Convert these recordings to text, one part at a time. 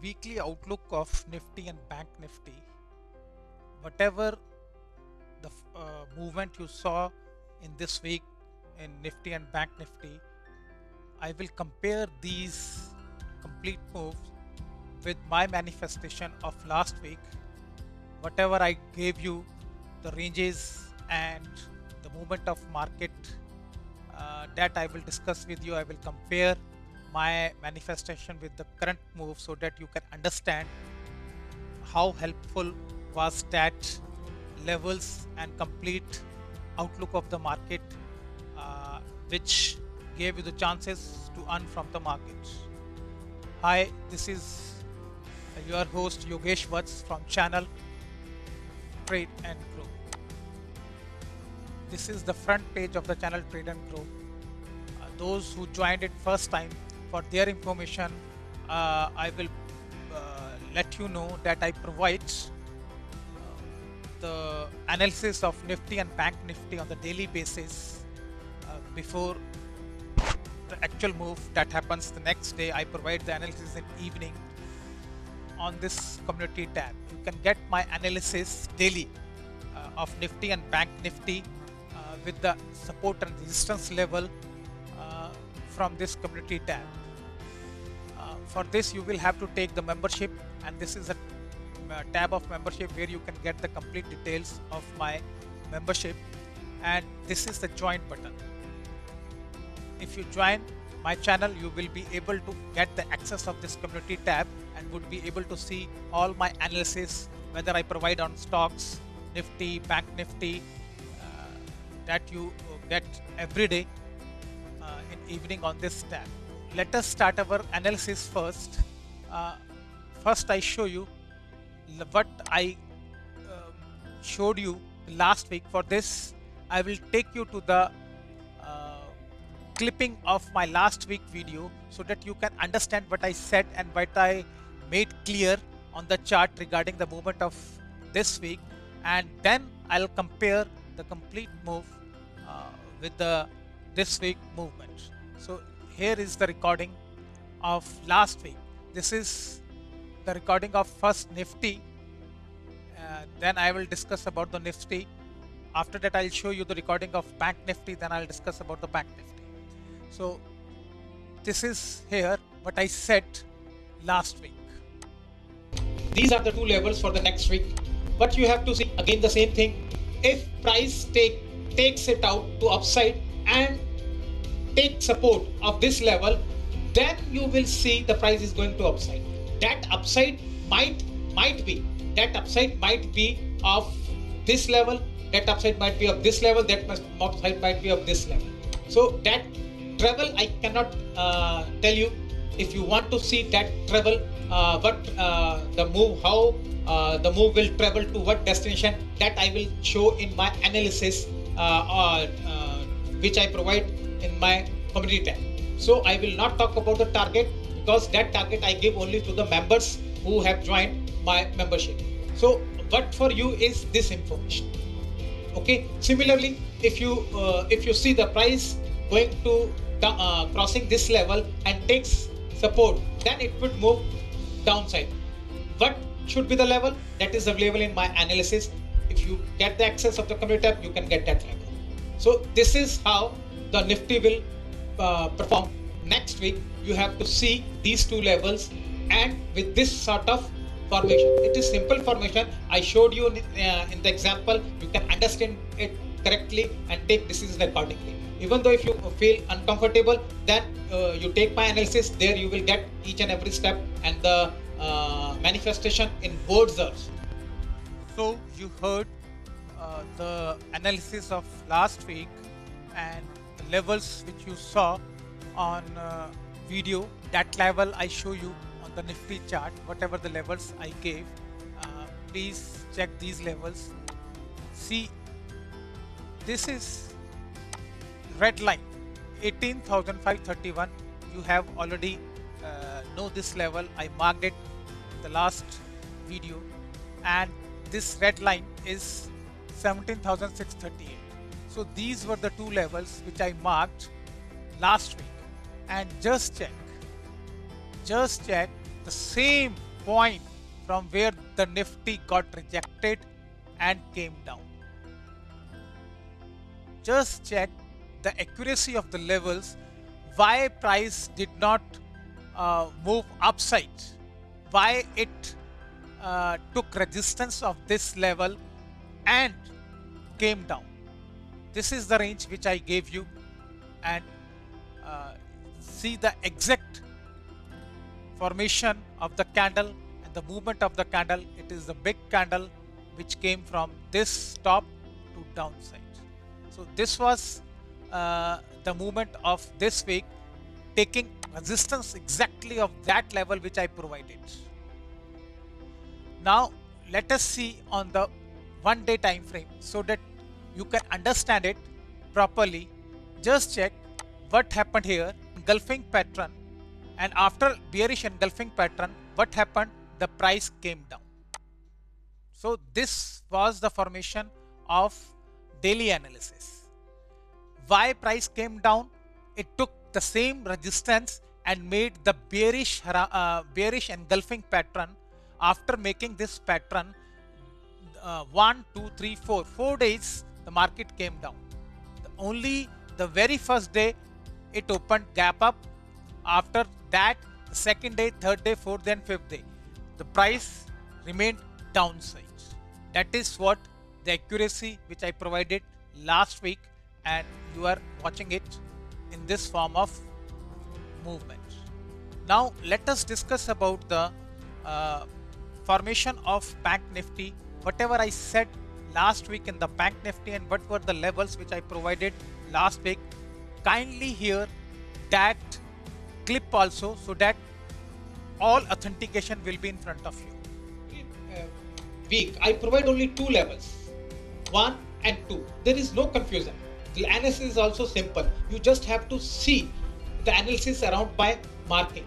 weekly outlook of Nifty and Bank Nifty. Whatever the movement you saw in this week in Nifty and Bank Nifty, I will compare these complete moves with my manifestation of last week. Whatever I gave you, the ranges and the movement of market, that I will discuss with you. I will compare my manifestation with the current move so that you can understand how helpful was that levels and complete outlook of the market, uh, which gave you the chances to earn from the market. Hi, this is your host Yogesh Vats from channel Trade and Grow. This is the front page of the channel Trade and Grow. Those who joined it first time, for their information, I will let you know that I provide the analysis of Nifty and Bank Nifty on the daily basis before the actual move that happens the next day. I provide the analysis in evening on this community tab. You can get my analysis daily of Nifty and Bank Nifty with the support and resistance level from this community tab. For this, you will have to take the membership, and this is a tab of membership where you can get the complete details of my membership, and this is the join button. If you join my channel, you will be able to get the access of this community tab and would be able to see all my analysis, whether I provide on stocks, Nifty, Bank Nifty, that you get every day in evening on this tab. Let us start our analysis first. First, I show you what I showed you last week. For this, I will take you to the clipping of my last week video so that you can understand what I said and what I made clear on the chart regarding the movement of this week, and then I'll compare the complete move with the this week movement. So here is the recording of last week. This is the recording of first Nifty. Then I will discuss about the Nifty. After that, I'll show you the recording of Bank Nifty. Then I'll discuss about the Bank Nifty. So this is here what I said last week. These are the two levels for the next week. But you have to see again the same thing. If price takes it out to upside and take support of this level, then you will see the price is going to upside. That upside might be of this level, that upside might be of this level, that upside might be of this level. So that travel I cannot tell you. If you want to see that travel, what the move, how the move will travel to what destination, that I will show in my analysis which I provide in my community tab. So I will not talk about the target, because that target I give only to the members who have joined my membership. So what for you is this information. Okay. Similarly, if you see the price going to crossing this level and takes support, then it would move downside. What should be the level? That is available in my analysis. If you get the access of the community tab, you can get that level. So this is how the Nifty will perform next week. You have to see these two levels, and with this sort of formation, it is simple formation. I showed you in the example. You can understand it correctly and take decisions accordingly. Even though if you feel uncomfortable, then you take my analysis. There you will get each and every step and the manifestation in words also. So you heard the analysis of last week and the levels which you saw on video. That level I show you on the Nifty chart, whatever the levels I gave. Please check these levels. See, this is red line 18,531. You have already know this level. I marked it in the last video, and this red line is 17,638. So these were the two levels which I marked last week, and just check the same point from where the Nifty got rejected and came down. Just check the accuracy of the levels, why price did not move upside, why it took resistance of this level and came down. This is the range which I gave you, and see the exact formation of the candle and the movement of the candle. It is the big candle which came from this top to downside. So this was the movement of this week, taking resistance exactly of that level which I provided. Now let us see on the 1 day time frame so that you can understand it properly. Just check what happened here, engulfing pattern, and after bearish engulfing pattern, what happened? The price came down. So this was the formation of daily analysis. Why price came down? It took the same resistance and made the bearish engulfing pattern. After making this pattern, 1, 2, 3, 4 days, the market came down. Only the very first day it opened gap up. After that, the second day, third day, fourth and fifth day, the price remained downside. That is what the accuracy which I provided last week, and you are watching it in this form of movement. Now let us discuss about the formation of Bank Nifty. Whatever I said last week in the Bank Nifty and what were the levels which I provided last week, kindly hear that clip also so that all authentication will be in front of you. Week I provide only 2 levels, 1 and 2. There is no confusion. The analysis is also simple. You just have to see the analysis around by marking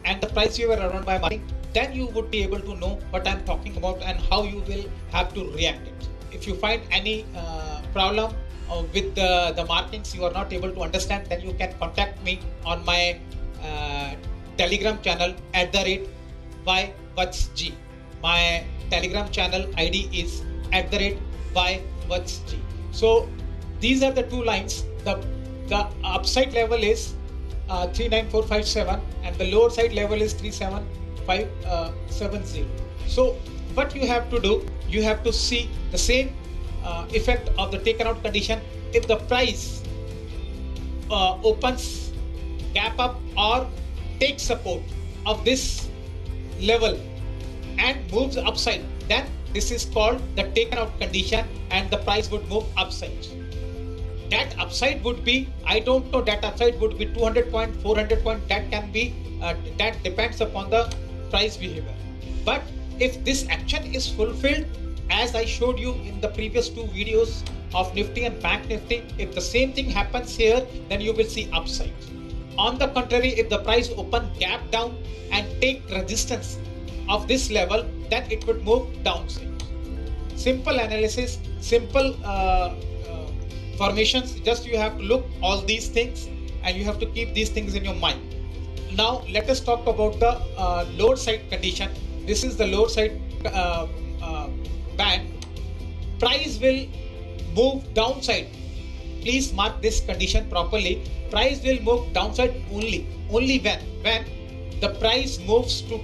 and the price you were around by marking. Then you would be able to know what I'm talking about and how you will have to react it. If you find any problem with the markings you are not able to understand, then you can contact me on my Telegram channel @YWatsG. My Telegram channel ID is @YWatsG. So these are the 2 lines. The upside level is 39457 and the lower side level is 37570. So what you have to do, you have to see the same effect of the taken out condition. If the price opens gap up or takes support of this level and moves upside, then this is called the taken out condition and the price would move upside. That upside would be, I don't know, that upside would be 200 point, 400 point, that can be, that depends upon the price behavior. But if this action is fulfilled, as I showed you in the previous 2 videos of Nifty and Bank Nifty, if the same thing happens here, then you will see upside. On the contrary, if the price open gap down and take resistance of this level, then it would move downside. Simple analysis, simple formations. Just you have to look all these things and you have to keep these things in your mind. Now let us talk about the lower side condition. This is the lower side band. Price will move downside. Please mark this condition properly. Price will move downside only when the price moves to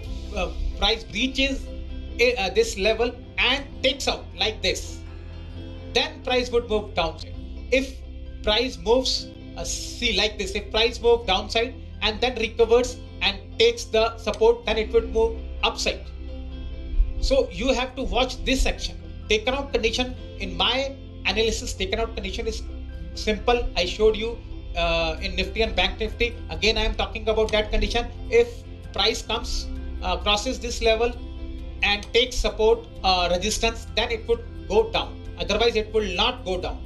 price breaches this level and takes out like this. Then price would move downside. If price moves see like this, if price moves downside and then recovers and takes the support, then it would move upside. So you have to watch this action. Taken out condition, in my analysis, taken out condition is simple. I showed you in Nifty and Bank Nifty. Again, I am talking about that condition. If price comes crosses this level and takes support resistance, then it would go down. Otherwise, it will not go down.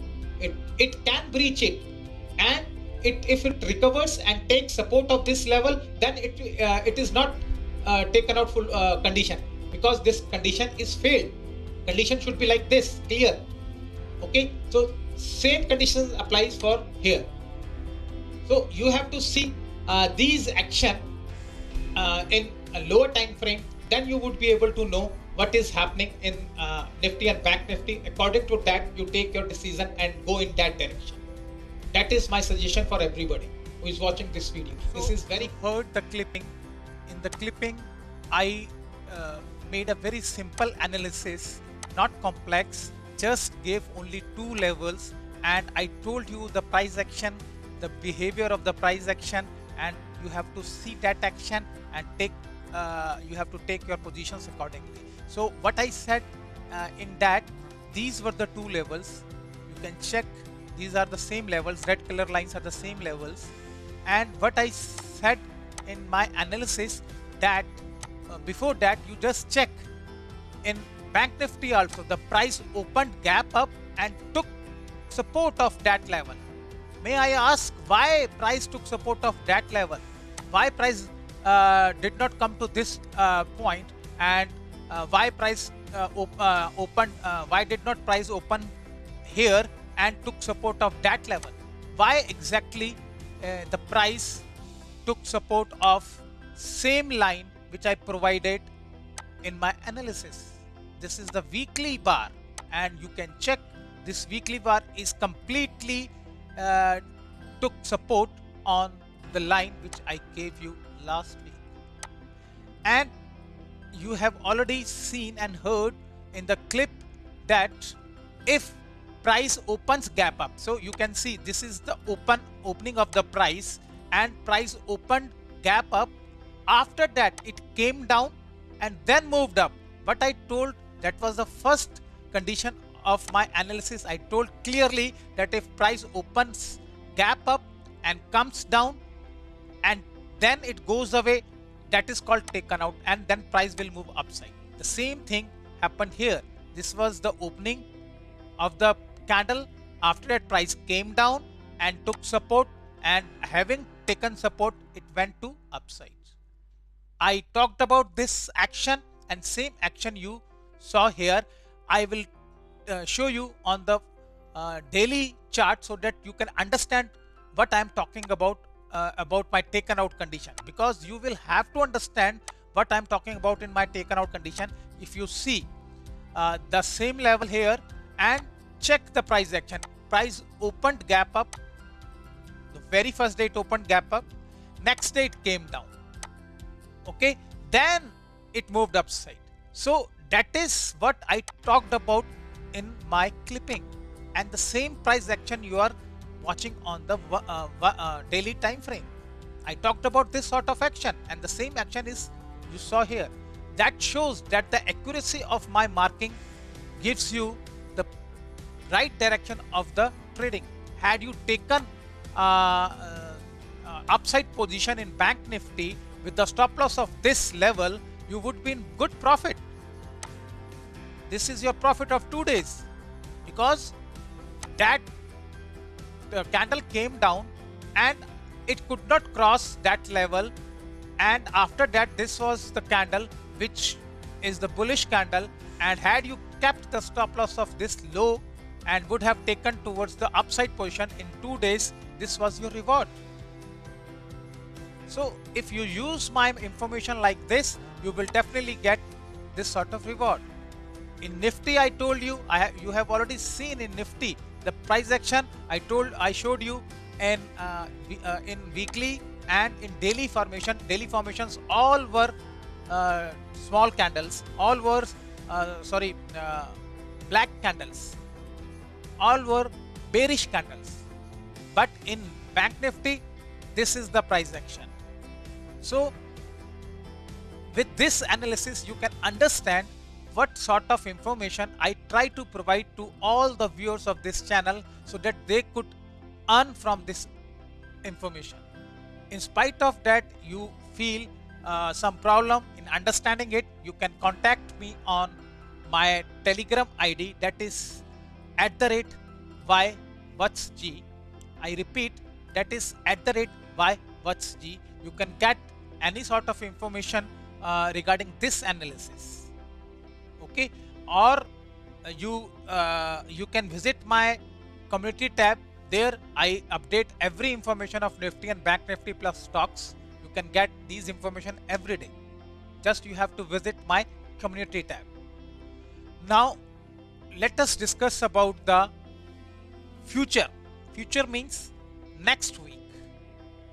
It can breach it, and if it recovers and takes support of this level, then it is not taken out full condition, because this condition is failed. Condition should be like this, clear. Okay, so same conditions applies for here. So you have to see these action in a lower time frame then you would be able to know what is happening in Nifty and Bank Nifty. According to that, you take your decision and go in that direction. That is my suggestion for everybody who is watching this video. So this is very heard the clipping. In the clipping, I made a very simple analysis, not complex, just gave only two levels, and I told you the price action, the behavior of the price action, and you have to see that action and take you have to take your positions accordingly. So what I said in that, these were the two levels. You can check, these are the same levels, red color lines are the same levels. And what I said in my analysis, that before that you just check in Bank Nifty also, the price opened gap up and took support of that level. May I ask why price took support of that level? Why price did not come to this point, and why price opened? Why did not price open here and took support of that level? Why exactly the price took support of same line which I provided in my analysis? This is the weekly bar, and you can check this weekly bar is completely took support on the line which I gave you last week. And you have already seen and heard in the clip that if price opens gap up, so you can see this is the opening of the price, and price opened gap up. After that it came down and then moved up. But I told that was the first condition of my analysis. I told clearly that if price opens gap up and comes down and then it goes away, that is called taken out, and then price will move upside. The same thing happened here. This was the opening of the candle. After that price came down and took support, and having taken support, it went to upside. I talked about this action, and same action you saw here. I will show you on the daily chart so that you can understand what I am talking about my taken out condition, because you will have to understand what I am talking about in my taken out condition. If you see the same level here and check the price action, price opened gap up. The very first day it opened gap up, next day it came down, okay, then it moved upside. So that is what I talked about in my clipping, and the same price action you are watching on the daily time frame. I talked about this sort of action, and the same action is you saw here. That shows that the accuracy of my marking gives you the right direction of the trading. Had you taken upside position in Bank Nifty with the stop loss of this level, you would be in good profit. This is your profit of 2 days, because that candle came down and it could not cross that level, and after that this was the candle which is the bullish candle, and had you kept the stop loss of this low and would have taken towards the upside position in 2 days, this was your reward. So if you use my information like this, you will definitely get this sort of reward. In Nifty, I told you, you have already seen in Nifty the price action. I showed you in weekly and in daily formation. Daily formations all were small candles, all were black candles, all were bearish candles. But in Bank Nifty, this is the price action. So with this analysis, you can understand what sort of information I try to provide to all the viewers of this channel, so that they could earn from this information. In spite of that, you feel some problem in understanding it, you can contact me on my Telegram ID, that is @YWhatsG. I repeat, that is @YWhatsG. You can get any sort of information regarding this analysis. Okay, or you can visit my community tab. There I update every information of Nifty and Bank Nifty plus stocks. You can get these information every day. Just you have to visit my community tab. Now let us discuss about the future. Future means next week.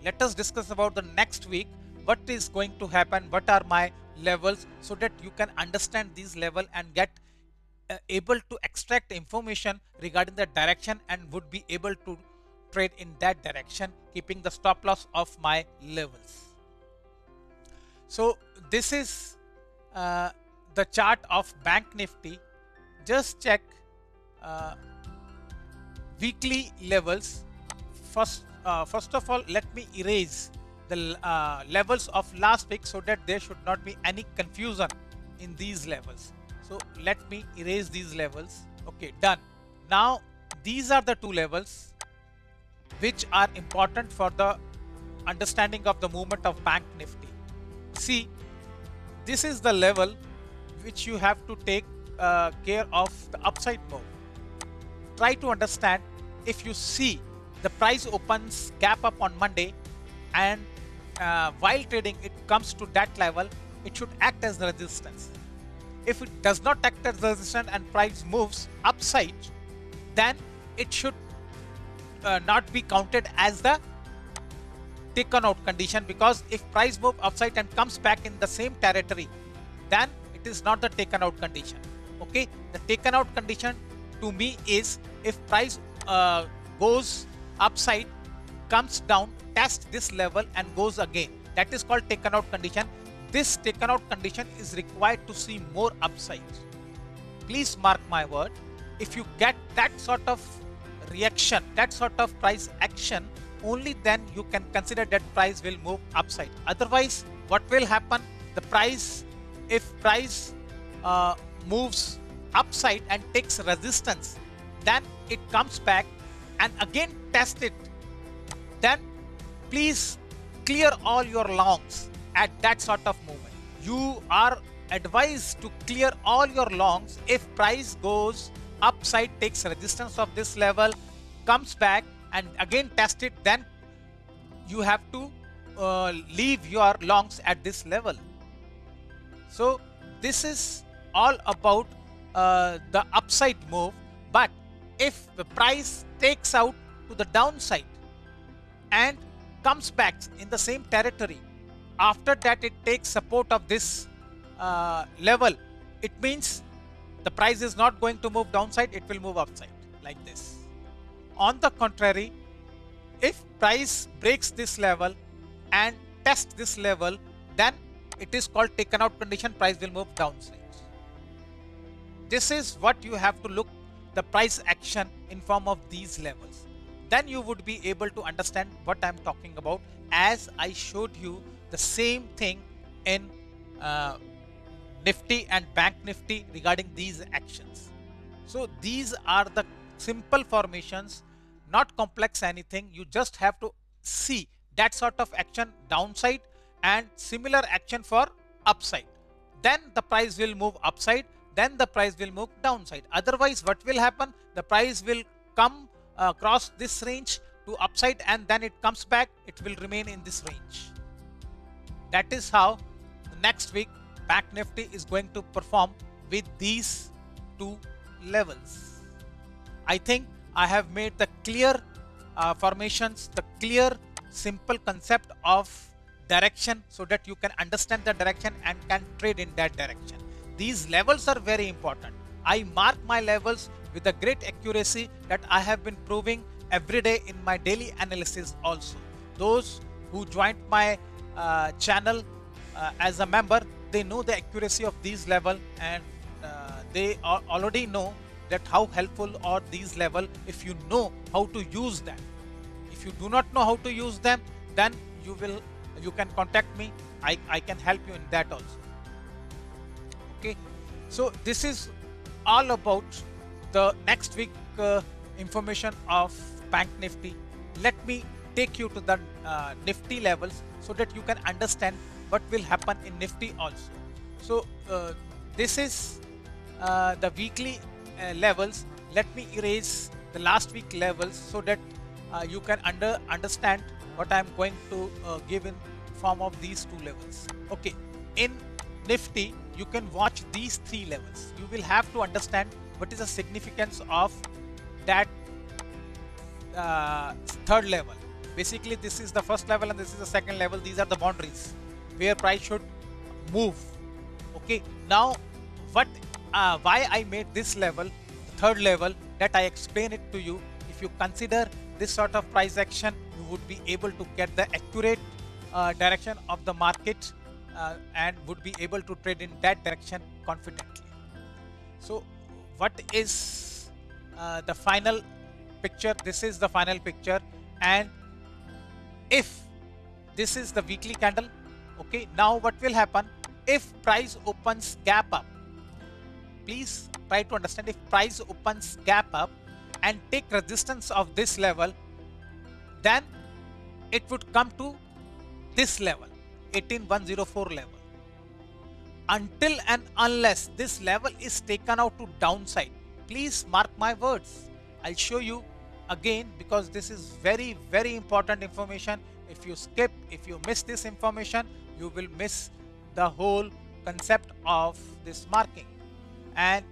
Let us discuss about the next week, what is going to happen, what are my levels, so that you can understand these level and get able to extract information regarding the direction and would be able to trade in that direction, keeping the stop loss of my levels. So this is the chart of Bank Nifty. Just check weekly levels. First of all, let me erase the levels of last week so that there should not be any confusion in these levels. So let me erase these levels. Okay, done. Now these are the two levels which are important for the understanding of the movement of Bank Nifty. See, this is the level which you have to take care of the upside move. Try to understand. If you see the price opens gap up on Monday and while trading it comes to that level, it should act as the resistance. If it does not act as resistance and price moves upside, then it should not be counted as the taken out condition, because if price move upside and comes back in the same territory, then it is not the taken out condition. Okay, the taken out condition to me is if price goes upside, comes down, tests this level and goes again. That is called taken out condition. This taken out condition is required to see more upsides. Please mark my word. If you get that sort of reaction, that sort of price action, only then you can consider that price will move upside. Otherwise, what will happen? The price, if price moves upside and takes resistance, then it comes back and again test it. Then please clear all your longs at that sort of movement. You are advised to clear all your longs if price goes upside, takes resistance of this level, comes back and again test it, then you have to leave your longs at this level. So this is all about the upside move. But if the price takes out to the downside and comes back in the same territory, after that it takes support of this level, it means the price is not going to move downside, it will move upside like this. On the contrary, if price breaks this level and tests this level, then it is called taken out condition, price will move downside. This is what you have to look the price action in form of these levels. Then you would be able to understand what I am talking about, as I showed you the same thing in Nifty and Bank Nifty regarding these actions. So these are the simple formations, not complex anything. You just have to see that sort of action downside and similar action for upside. Then the price will move upside, then the price will move downside. Otherwise, what will happen? The price will come across this range to upside and then it comes back, it will remain in this range. That is how next week Bank Nifty is going to perform with these two levels. I think I have made the clear formations, the clear simple concept of direction, so that you can understand the direction and can trade in that direction. These levels are very important. I mark my levels with a great accuracy that I have been proving every day in my daily analysis also. Those who joined my channel as a member, they know the accuracy of these level, and they already know that how helpful are these level if you know how to use them. If you do not know how to use them, then you can contact me. I can help you in that also. Okay, so this is all about the next week information of Bank Nifty. Let me take you to the Nifty levels so that you can understand what will happen in Nifty also. So this is the weekly levels. Let me erase the last week levels so that you can understand what I am going to give in form of these two levels. Okay, in Nifty, you can watch these three levels. You will have to understand what is the significance of that third level. Basically, this is the first level and this is the second level. These are the boundaries where price should move. Okay, now what why I made this level the third level, that I explain it to you. If you consider this sort of price action, you would be able to get the accurate direction of the market and would be able to trade in that direction confidently. So what is the final picture? This is the final picture, and if this is the weekly candle, okay, now what will happen if price opens gap up? Please try to understand, if price opens gap up and take resistance of this level, then it would come to this level, 18104 level. Until and unless this level is taken out to downside, please mark my words, I'll show you again, because this is very important information. If you skip, if you miss this information, you will miss the whole concept of this marking. And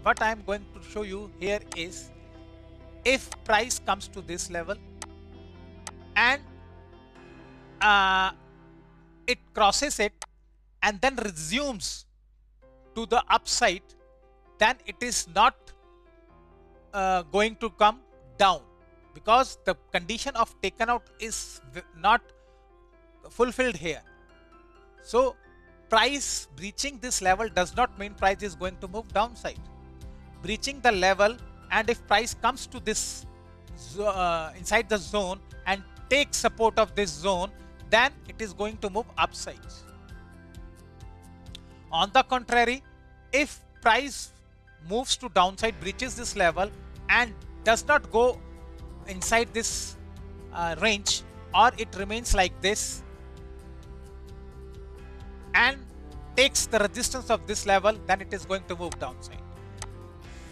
what I am going to show you here is, if price comes to this level and it crosses it and then resumes to the upside, then it is not going to come down, because the condition of taken out is not fulfilled here. So price breaching this level does not mean price is going to move downside. Breaching the level, and if price comes to this inside the zone and takes support of this zone, then it is going to move upside. On the contrary, if price moves to downside, breaches this level and does not go inside this range, or it remains like this and takes the resistance of this level, then it is going to move downside.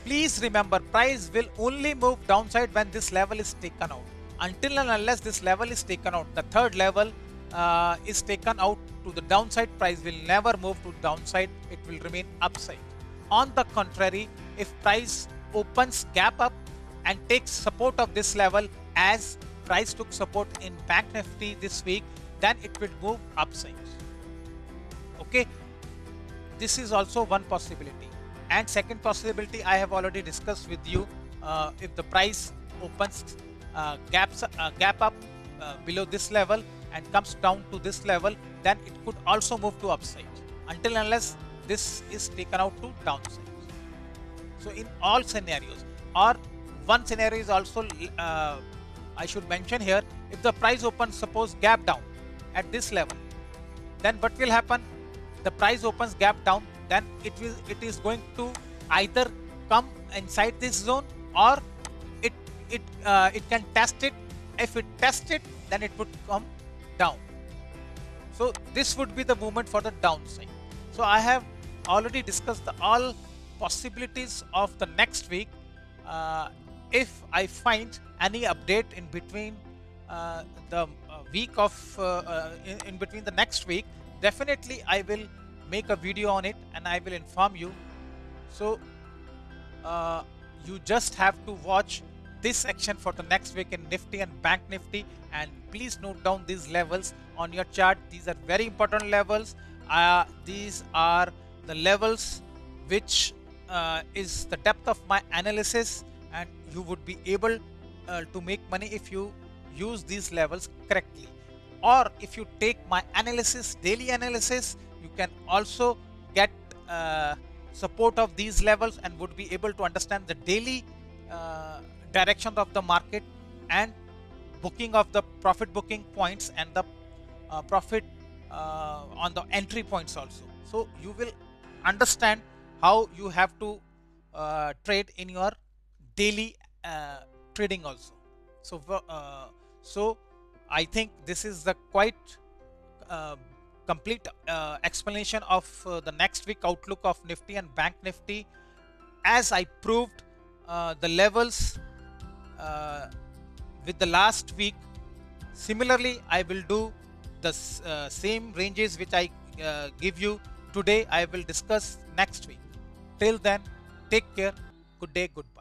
Please remember, price will only move downside when this level is taken out. Until and unless this level is taken out, the third level is taken out to the downside, price will never move to downside, it will remain upside. On the contrary, if price opens gap up and takes support of this level, as price took support in Bank Nifty this week, then it will move upside. Okay, this is also one possibility. And second possibility I have already discussed with you. If the price opens gap up below this level and comes down to this level, then it could also move to upside, until unless this is taken out to downside. So in all scenarios, or one scenario is also I should mention here, if the price opens, suppose gap down at this level, then what will happen? The price opens gap down, then it is going to either come inside this zone, or it can test it. If it tests it, then it would come down. So this would be the movement for the downside. So I have already discussed all possibilities of the next week. If I find any update in between the week of in between the next week, definitely I will make a video on it and I will inform you. So you just have to watch this action for the next week in Nifty and Bank Nifty, and please note down these levels on your chart. These are very important levels. These are the levels which is the depth of my analysis, and you would be able to make money if you use these levels correctly. Or if you take my analysis, daily analysis, you can also get support of these levels and would be able to understand the daily direction of the market and booking of the profit booking points and the profit on the entry points also. So you will understand how you have to trade in your daily trading also. So I think this is the quite complete explanation of the next week outlook of Nifty and Bank Nifty. As I proved the levels with the last week, similarly I will do the same ranges which I give you today I will discuss next week. Till then, take care. Good day, goodbye.